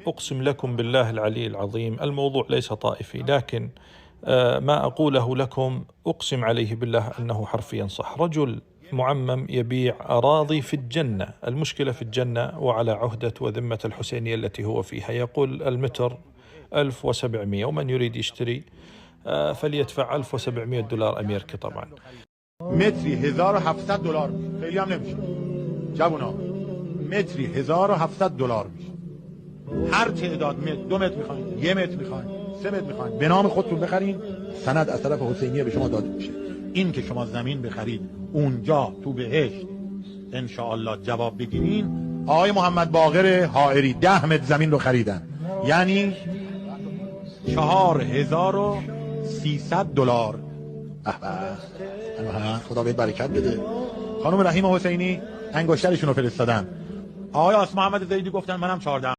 أقسم لكم بالله العلي العظيم الموضوع ليس طائفي، لكن ما أقوله لكم أقسم عليه بالله أنه حرفيا صح. رجل معمم يبيع أراضي في الجنة، المشكلة في الجنة وعلى عهدة وذمة الحسينية التي هو فيها، يقول المتر 1700، ومن يريد يشتري فليدفع $1700 أمريكي طبعا. متری $1700 خیلی هم نمیشه جوونا، متری $1700 میشه. هر تعداد متر، 2 متر میخواین، 1 متر میخواین، 3 متر میخواین، به نام خودتون بخرین، سند از طرف حسینیه به شما داده میشه. این که شما زمین بخرید اونجا تو بهشت ان شاء الله جواب بگیرین. آقای محمد باقر حائری 10 متر زمین رو خریدن، یعنی $4300. خدا بهت برکت بده. خانم رحیم حسینی انگشترشون رو فرستادن. آقای آس محمد زیدی گفتن منم 14